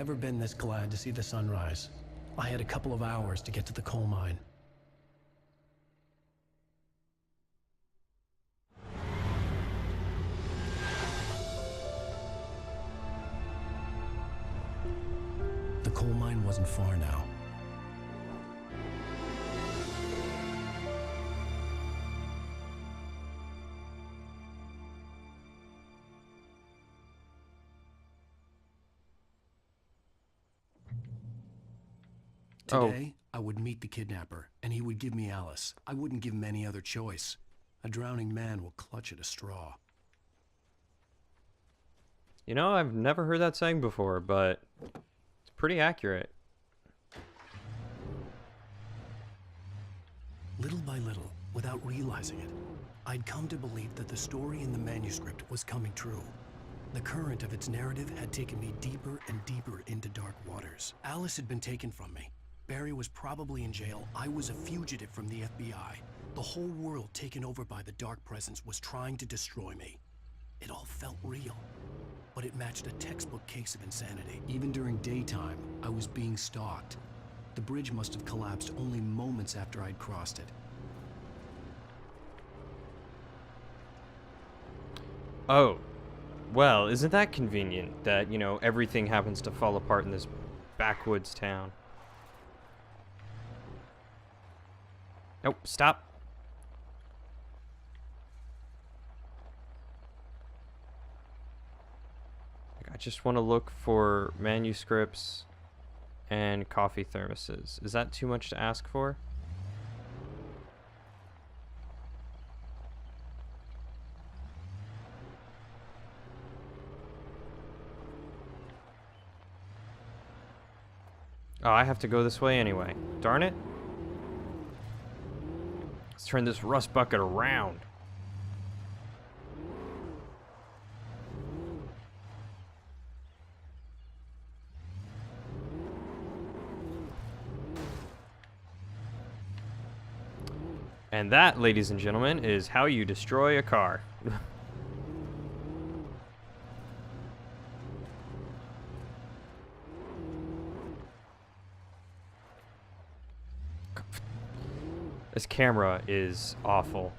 never been this glad to see the sunrise. I had a couple of hours to get to the coal mine. The coal mine wasn't far now. Today, I would meet the kidnapper, and he would give me Alice. I wouldn't give him any other choice. A drowning man will clutch at a straw. You know, I've never heard that saying before, but it's pretty accurate. Little by little, without realizing it, I'd come to believe that the story in the manuscript was coming true. The current of its narrative had taken me deeper and deeper into dark waters. Alice had been taken from me. Barry was probably in jail. I was a fugitive from the FBI. The whole world taken over by the dark presence was trying to destroy me. It all felt real, but it matched a textbook case of insanity. Even during daytime, I was being stalked. The bridge must have collapsed only moments after I'd crossed it. Oh, well, isn't that convenient that, you know, everything happens to fall apart in this backwoods town? Nope, stop. I just want to look for manuscripts and coffee thermoses. Is that too much to ask for? Oh, I have to go this way anyway. Darn it. Let's turn this rust bucket around. And that, ladies and gentlemen, is how you destroy a car. This camera is awful.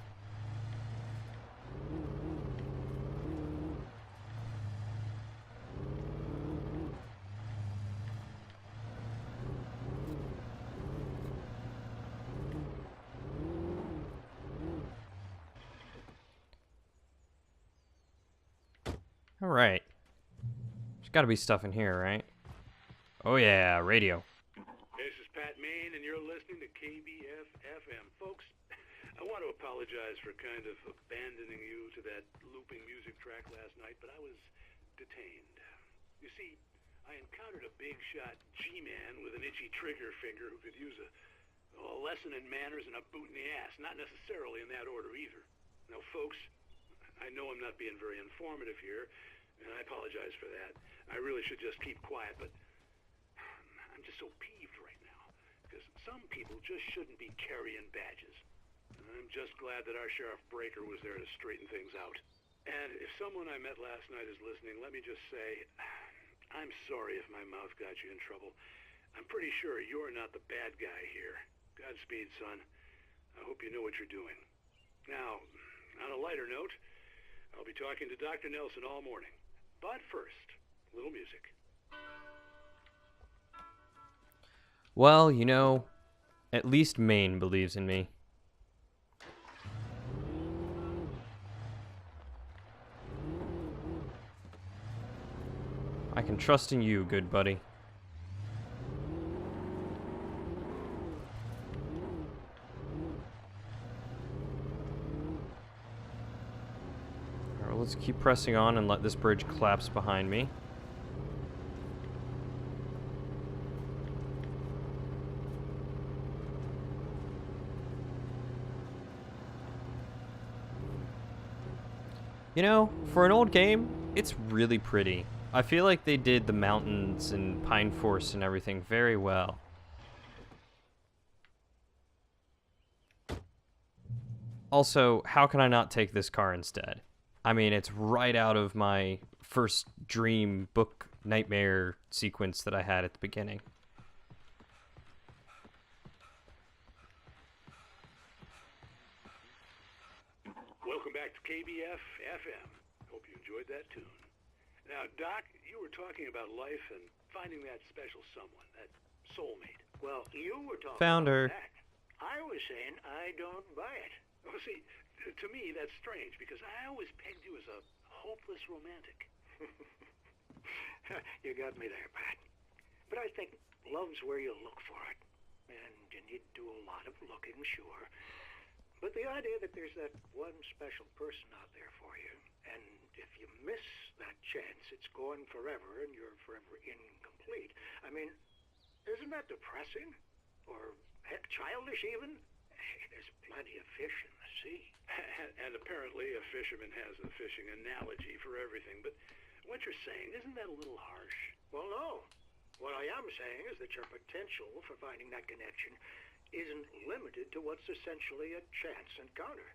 All right. There's got to be stuff in here, right? Oh yeah, radio. This is Pat Main, and you're listening to KBF FM. Folks, I want to apologize for kind of abandoning you to that looping music track last night, but I was detained. You see, I encountered a big shot G-man with an itchy trigger finger who could use a lesson in manners and a boot in the ass. Not necessarily in that order either. Now, folks, I know I'm not being very informative here, and I apologize for that. I really should just keep quiet, but I'm just so peeved right now, because some people just shouldn't be carrying badges. And I'm just glad that our Sheriff Breaker was there to straighten things out. And if someone I met last night is listening, let me just say, I'm sorry if my mouth got you in trouble. I'm pretty sure you're not the bad guy here. Godspeed, son. I hope you know what you're doing. Now, on a lighter note, I'll be talking to Dr. Nelson all morning. But first, a little music. Well, you know, at least Maine believes in me. I can trust in you, good buddy. Alright, well, let's keep pressing on and let this bridge collapse behind me. You know, for an old game, it's really pretty. I feel like they did the mountains and Pine Forest and everything very well. Also, how can I not take this car instead? I mean, it's right out of my first dream book nightmare sequence that I had at the beginning. Welcome back to KBF FM. Hope you enjoyed that tune. Now, Doc, you were talking about life and finding that special someone, that soulmate. Well, you were talking Found her. about that. I was saying I don't buy it. Well, see, to me, that's strange because I always pegged you as a hopeless romantic. You got me there, Pat. But I think love's where you look for it. And you need to do a lot of looking, sure. But the idea that there's that one special person out there for you, and if you miss that chance, it's gone forever and you're forever incomplete. I mean, isn't that depressing? Or, heck, childish even? Hey, there's plenty of fish in the sea. And apparently a fisherman has a fishing analogy for everything. But what you're saying, isn't that a little harsh? Well, no. What I am saying is that your potential for finding that connection isn't limited to what's essentially a chance encounter.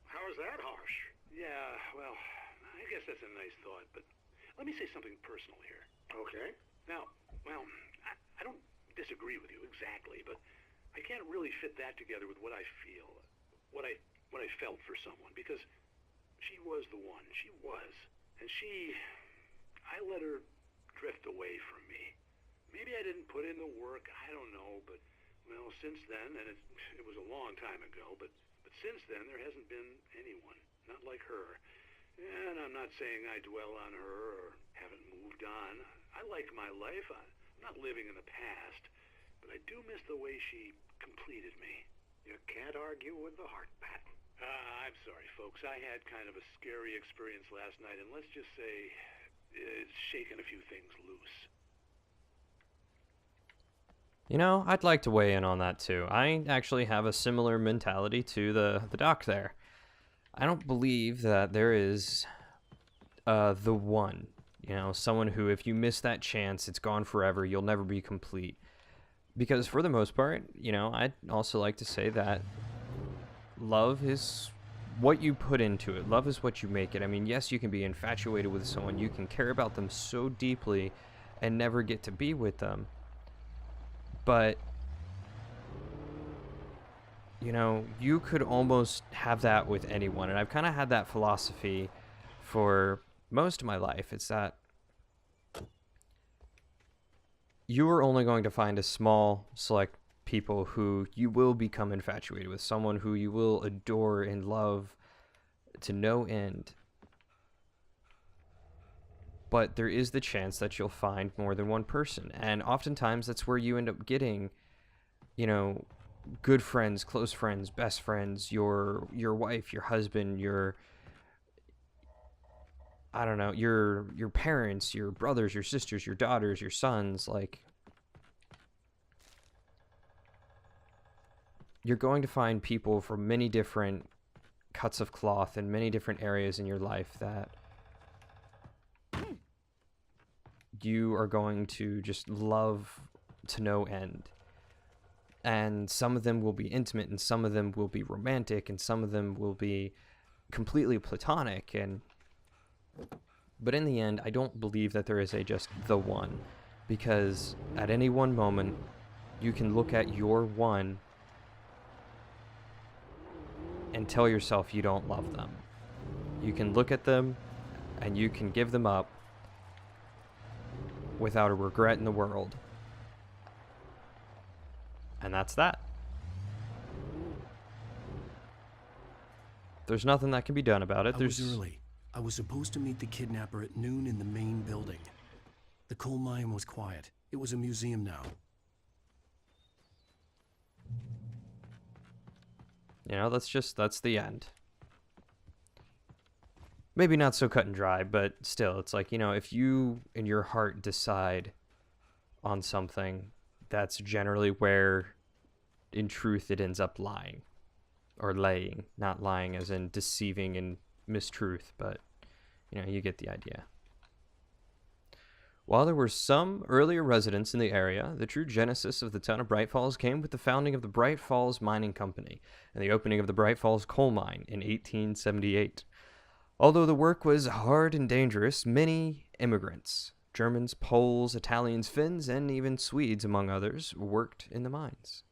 How is that harsh? Yeah, well, I guess that's a nice thought, but let me say something personal here. Okay. Now, well, I don't disagree with you exactly, but I can't really fit that together with what I feel, what I felt for someone, because she was the one. She was. And I let her drift away from me. Maybe I didn't put in the work, I don't know, but, well, since then, and it was a long time ago, but since then there hasn't been anyone, not like her. And I'm not saying I dwell on her or haven't moved on. I like my life. I'm not living in the past, but I do miss the way she completed me. You can't argue with the heart, Pat. I'm sorry, folks. I had kind of a scary experience last night, and let's just say it's shaken a few things loose. You know, I'd like to weigh in on that too. I actually have a similar mentality to the doc there. I don't believe that there is the one, you know, someone who, if you miss that chance, it's gone forever, you'll never be complete. Because for the most part, you know, I'd also like to say that love is what you put into it. Love is what you make it. I mean, yes, you can be infatuated with someone. You can care about them so deeply and never get to be with them. But, you know, you could almost have that with anyone. And I've kind of had that philosophy for most of my life. It's that you are only going to find a small select people who you will become infatuated with, someone who you will adore and love to no end. But there is the chance that you'll find more than one person. And oftentimes that's where you end up getting, you know, good friends, close friends, best friends, your wife, your husband, your parents, your brothers, your sisters, your daughters, your sons. Like, you're going to find people from many different cuts of cloth in many different areas in your life that you are going to just love to no end. And some of them will be intimate, and some of them will be romantic, and some of them will be completely platonic. But in the end, I don't believe that there is just the one, because at any one moment, you can look at your one and tell yourself you don't love them. You can look at them and you can give them up without a regret in the world. And that's that. There's nothing that can be done about it. I was early. I was supposed to meet the kidnapper at noon in the main building. The coal mine was quiet. It was a museum now. You know, that's the end. Maybe not so cut and dry, but still, it's like, you know, if you in your heart decide on something, that's generally where, in truth, it ends up lying. Or laying. Not lying as in deceiving and mistruth, but, you know, you get the idea. While there were some earlier residents in the area, the true genesis of the town of Bright Falls came with the founding of the Bright Falls Mining Company and the opening of the Bright Falls Coal Mine in 1878. Although the work was hard and dangerous, many immigrants Germans, Poles, Italians, Finns, and even Swedes, among others, worked in the mines.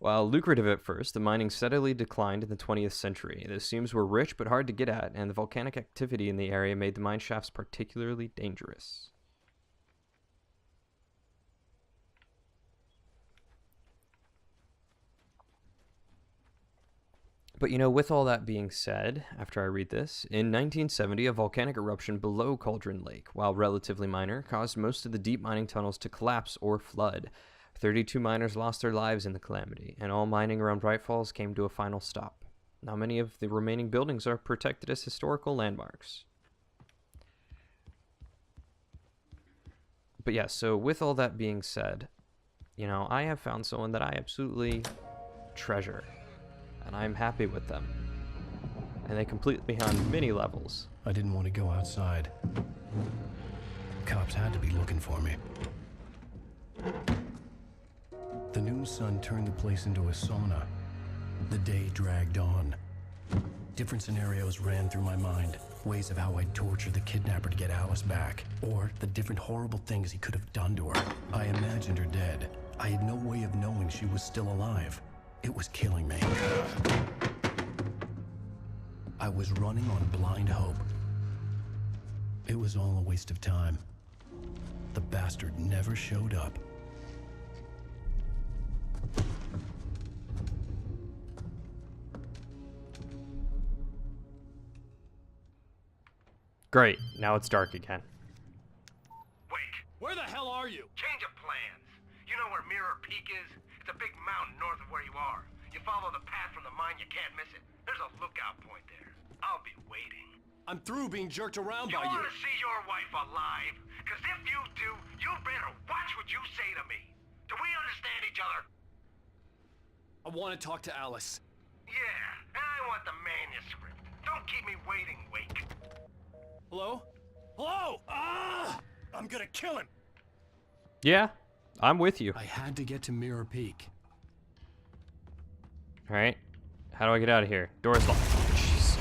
While lucrative at first, the mining steadily declined in the 20th century. The seams were rich but hard to get at, and the volcanic activity in the area made the mine shafts particularly dangerous. But you know, with all that being said, after I read this, in 1970, a volcanic eruption below Cauldron Lake, while relatively minor, caused most of the deep mining tunnels to collapse or flood. 32 miners lost their lives in the calamity, and all mining around Bright Falls came to a final stop. Now many of the remaining buildings are protected as historical landmarks. But yeah, so with all that being said, you know, I have found someone that I absolutely treasure, and I'm happy with them. And they complete me on many levels. I didn't want to go outside. Cops had to be looking for me. The noon sun turned the place into a sauna. The day dragged on. Different scenarios ran through my mind. Ways of how I'd torture the kidnapper to get Alice back. Or the different horrible things he could have done to her. I imagined her dead. I had no way of knowing she was still alive. It was killing me. I was running on blind hope. It was all a waste of time. The bastard never showed up. Great, now it's dark again. Wait, Where the hell are you? change of plans. You know where Mirror Peak is? It's a big mountain north of where you are. You follow the path from the mine, you can't miss it. There's a lookout point there. I'll be waiting. I'm through being jerked around You by you. want to see your wife alive? Because if you do, you better watch what you say to me. Do we understand each other? I want to talk to Alice. Yeah, and I want the manuscript. Don't keep me waiting, Wake. Hello? Hello? Ah! I'm gonna kill him. Yeah, I'm with you. I had to get to Mirror Peak. Alright, how do I get out of here? Door's locked. Jeez.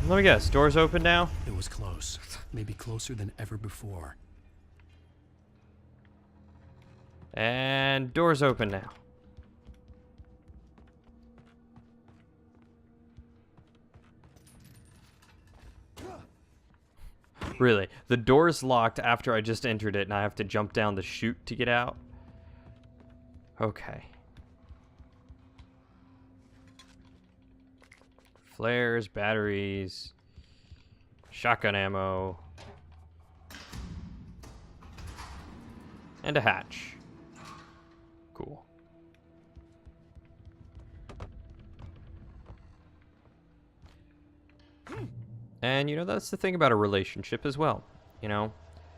Let me guess, door's open now? It was close. Maybe closer than ever before. And door's open now. Really, the door's locked after I just entered it and I have to jump down the chute to get out? Okay. Flares, batteries, shotgun ammo, and a hatch. Cool. And, you know, that's the thing about a relationship as well. You know,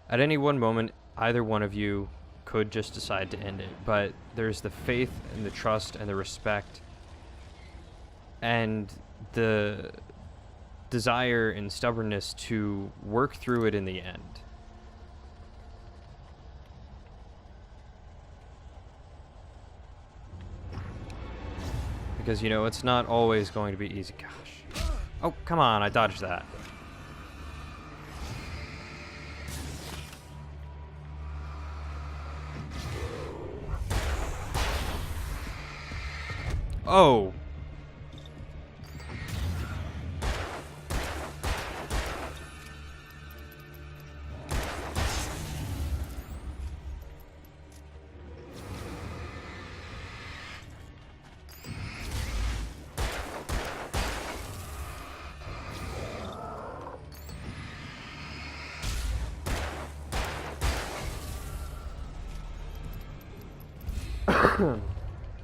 at any one moment, either one of you could just decide to end it. But there's the faith and the trust and the respect and the desire and stubbornness to work through it in the end. Because, you know, it's not always going to be easy. Gosh. Oh, come on, I dodged that. Oh.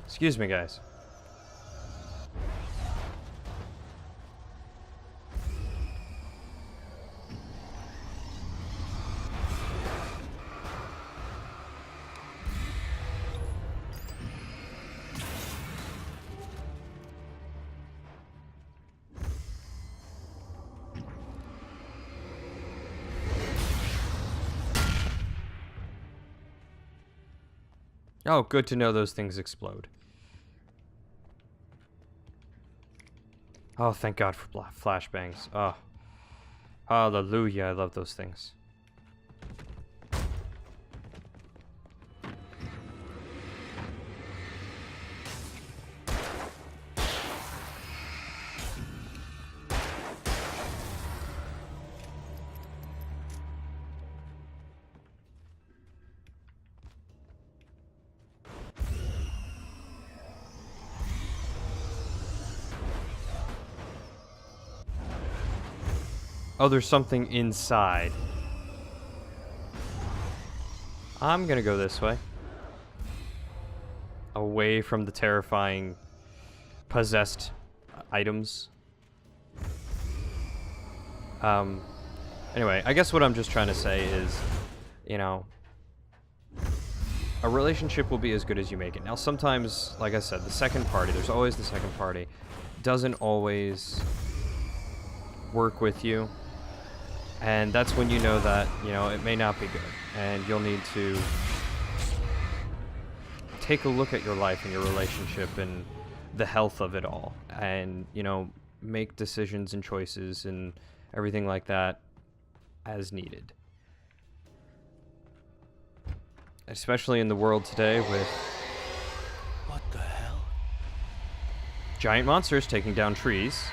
Excuse me, guys. Oh, good to know those things explode. Oh, thank God for flashbangs. Oh, hallelujah! I love those things. Oh, there's something inside. I'm gonna go this way. Away from the terrifying possessed items. Anyway, I guess what I'm just trying to say is, you know, a relationship will be as good as you make it. Now, sometimes, like I said, the second party, there's always the second party, doesn't always work with you. And that's when you know that, you know, it may not be good. And you'll need to take a look at your life and your relationship and the health of it all. And, you know, make decisions and choices and everything like that as needed. Especially in the world today with What the hell? giant monsters taking down trees.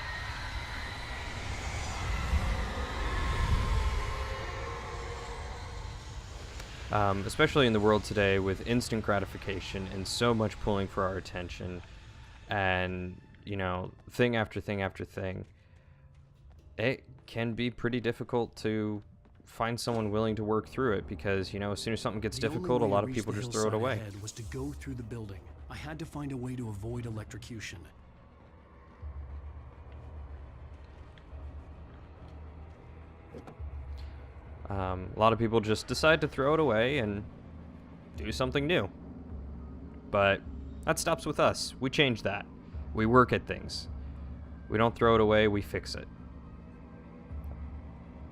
Especially in the world today with instant gratification and so much pulling for our attention and, you know, thing after thing after thing, it can be pretty difficult to find someone willing to work through it because, you know, as soon as something gets The only difficult, a way to lot of reach people the just throw it hillside away. ahead was to go through the building. I had to find a way to avoid electrocution. A lot of people just decide to throw it away and do something new. But that stops with us. We change that. We work at things. We don't throw it away, we fix it.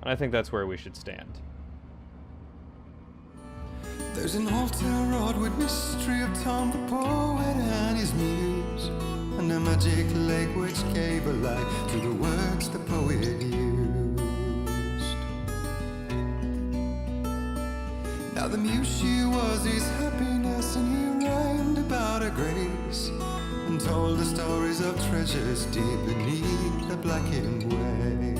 And I think that's where we should stand. There's an old tarot with mystery of Tom the poet and his muse, and a magic lake which gave a life to the words the poet used. Now the muse she was his happiness, and he rhymed about her grace, and told the stories of treasures deep beneath the blackened waves.